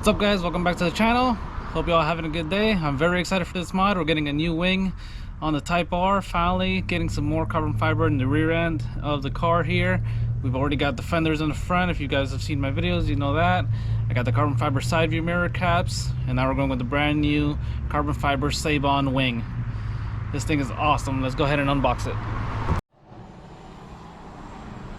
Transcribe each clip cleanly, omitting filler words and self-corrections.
What's up, guys? Welcome back to the channel. Hope you all having a good day. I'm very excited for this mod. We're getting a new wing on the Type R, finally getting some more carbon fiber in the rear end of the car here. We've already got the fenders in the front. If you guys have seen my videos, you know that. I got the carbon fiber side view mirror caps, and now we're going with the brand new carbon fiber Seibon wing. This thing is awesome. Let's go ahead and unbox it.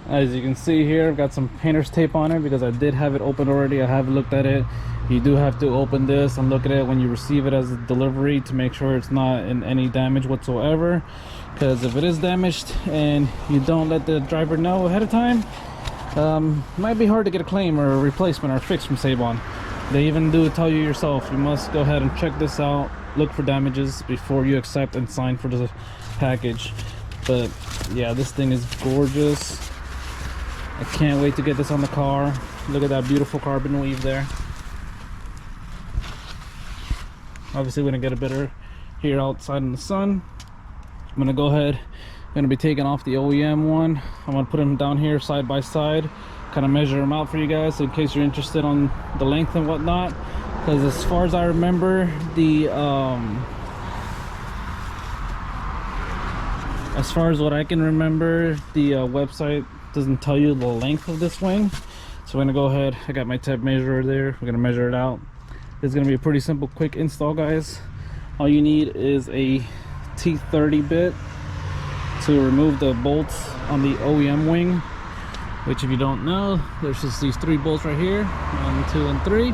As you can see here, I've got some painter's tape on it because I did have it open already. I have looked at it. You do have to open this and look at it when you receive it as a delivery to make sure it's not in any damage whatsoever, because if it is damaged and you don't let the driver know ahead of time, it might be hard to get a claim or a replacement or a fix from Seibon. They even do tell you yourself, you must go ahead and check this out, look for damages before you accept and sign for the package. But yeah, this thing is gorgeous. I can't wait to get this on the car. Look at that beautiful carbon weave there. Obviously we're gonna get a better here outside in the sun. I'm gonna go ahead, I'm gonna be taking off the OEM one. I'm gonna put them down here side by side, kind of measure them out for you guys in case you're interested on the length and whatnot, because as far as I remember, as far as what I can remember, the website doesn't tell you the length of this wing. So we're gonna go ahead, I got my tape measure there, we're gonna measure it out. It's gonna be a pretty simple, quick install, guys. All you need is a T30 bit to remove the bolts on the OEM wing, which if you don't know, there's just these 3 bolts right here, 1, 2, and 3.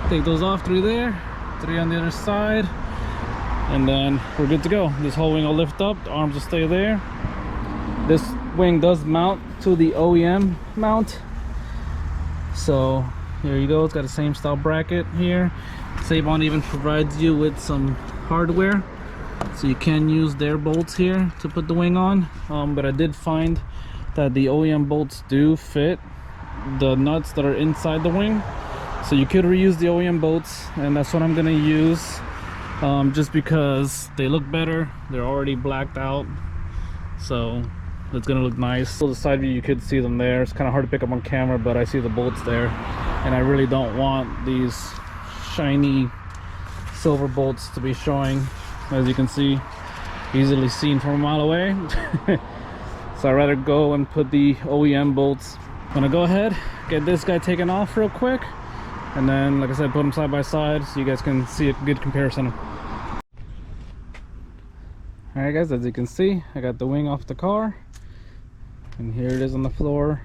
Take those off, 3 there, 3 on the other side, and then we're good to go. This whole wing will lift up, the arms will stay there. This wing does mount to the OEM mount, so there you go. It's got the same style bracket here. Seibon even provides you with some hardware, so you can use their bolts here to put the wing on. But I did find that the OEM bolts do fit the nuts that are inside the wing, so you could reuse the OEM bolts, and that's what I'm gonna use, just because they look better. They're already blacked out, so it's gonna look nice. So the side view, you could see them there. It's kind of hard to pick up on camera, but I see the bolts there, and I really don't want these shiny silver bolts to be showing, as you can see, easily seen from a mile away. So I'd rather go and put the OEM bolts. I'm gonna go ahead, get this guy taken off real quick, and then, like I said, put them side by side so you guys can see a good comparison. Alright guys, as you can see, I got the wing off the car, and here it is on the floor.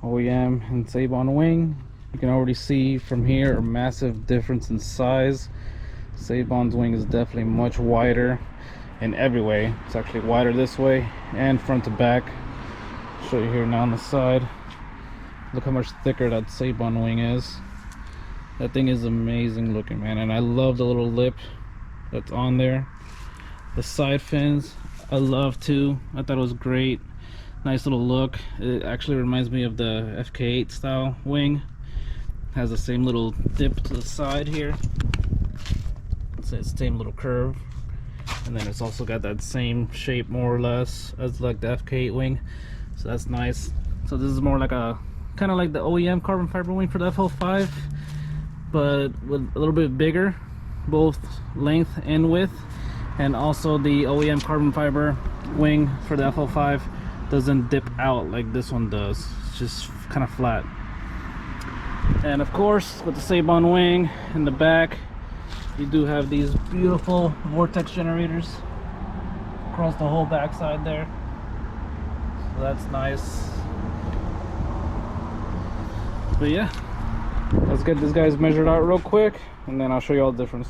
OEM and Seibon wing. You can already see from here a massive difference in size. Seibon's wing is definitely much wider in every way. It's actually wider this way and front to back. I'll show you here now on the side. Look how much thicker that Seibon wing is. That thing is amazing looking, man, and I love the little lip that's on there. The side fins I love too. I thought it was great. Nice little look. It actually reminds me of the FK8 style wing. Has the same little dip to the side here. It's the same little curve, and then it's also got that same shape more or less as like the FK8 wing, so that's nice. So this is more like a kind of like the OEM carbon fiber wing for the FL5, but with a little bit bigger, both length and width. And also the OEM carbon fiber wing for the FL5 doesn't dip out like this one does. It's just kind of flat. And of course, with the Seibon wing in the back, you do have these beautiful vortex generators across the whole back side there, so that's nice. But yeah, let's get these guys measured out real quick, and then I'll show you all the difference.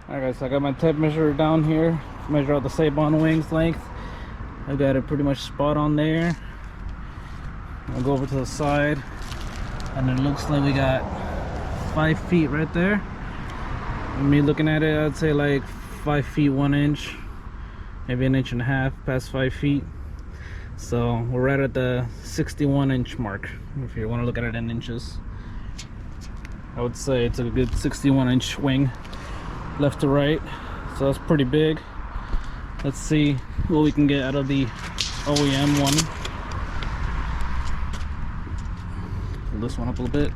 Alright guys, so I got my tape measure down here, measure out the Seibon wings length. I got it pretty much spot on there. I'll go over to the side, and it looks like we got 5 feet right there. And me looking at it, I'd say like 5 feet 1 inch, maybe 1.5 inches past 5 feet. So we're right at the 61 inch mark if you want to look at it in inches. I would say it's a good 61 inch wing left to right, so that's pretty big. Let's see what we can get out of the OEM one. Pull this one up a little bit.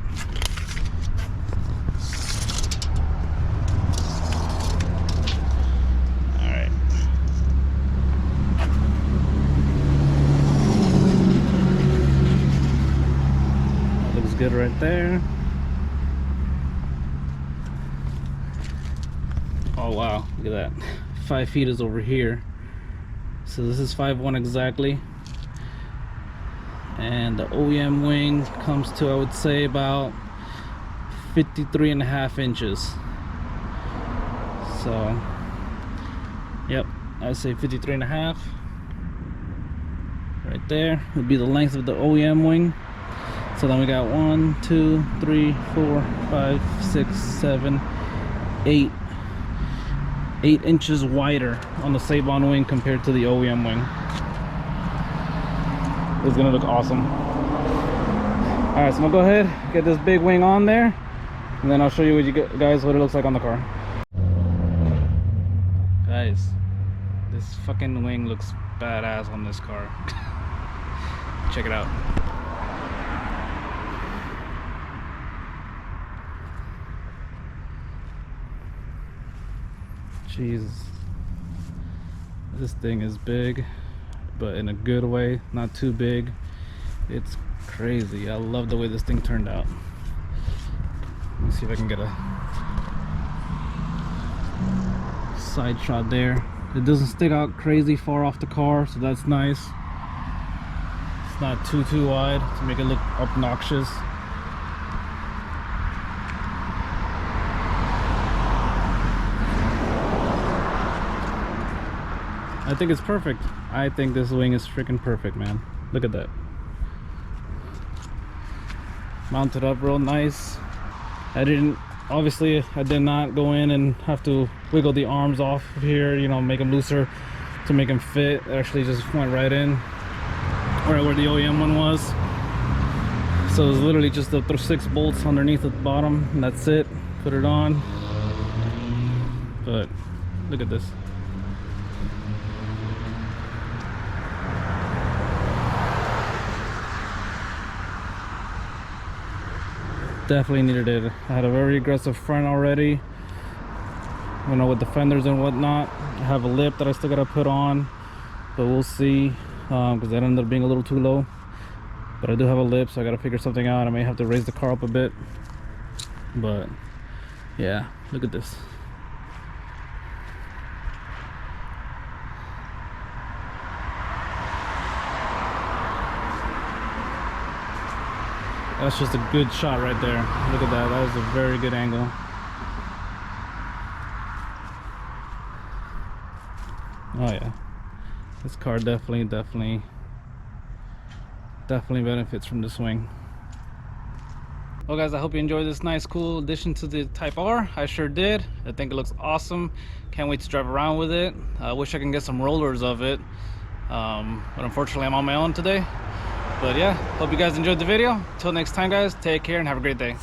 good right there. Oh wow, look at that. 5 feet is over here. So this is 5'1" exactly. And the OEM wing comes to, I would say, about 53.5 inches. So yep, I'd say 53.5. Right there would be the length of the OEM wing. So then we got 1, 2, 3, 4, 5, 6, 7, 8 inches wider on the Seibon wing compared to the OEM wing. It's gonna look awesome. All right, so I'm gonna go ahead, get this big wing on there, and then I'll show you guys what it looks like on the car. Guys, this fucking wing looks badass on this car. Check it out. Jesus, this thing is big, but in a good way, not too big. It's crazy. I love the way this thing turned out. Let's see if I can get a side shot there. It doesn't stick out crazy far off the car, so that's nice. It's not too wide to make it look obnoxious. I think it's perfect. I think this wing is freaking perfect, man. Look at that. Mounted up real nice. I did not go in and have to wiggle the arms off of here, you know, make them looser to make them fit. It actually just went right in, right where the OEM one was. So it's literally just the 6 bolts underneath at the bottom, and that's it. Put it on. But look at this. Definitely needed it. I had a very aggressive front already, you know, with the fenders and whatnot. I have a lip that I still gotta put on, but we'll see, because that ended up being a little too low. But I do have a lip, so I gotta figure something out. I may have to raise the car up a bit, but yeah, look at this. That's just a good shot right there. Look at that. That was a very good angle. Oh yeah, this car definitely benefits from this wing. Well guys, I hope you enjoyed this nice cool addition to the Type R. I sure did. I think it looks awesome. Can't wait to drive around with it. I wish I can get some rollers of it, but unfortunately I'm on my own today. But yeah, hope you guys enjoyed the video. Till next time guys, take care and have a great day.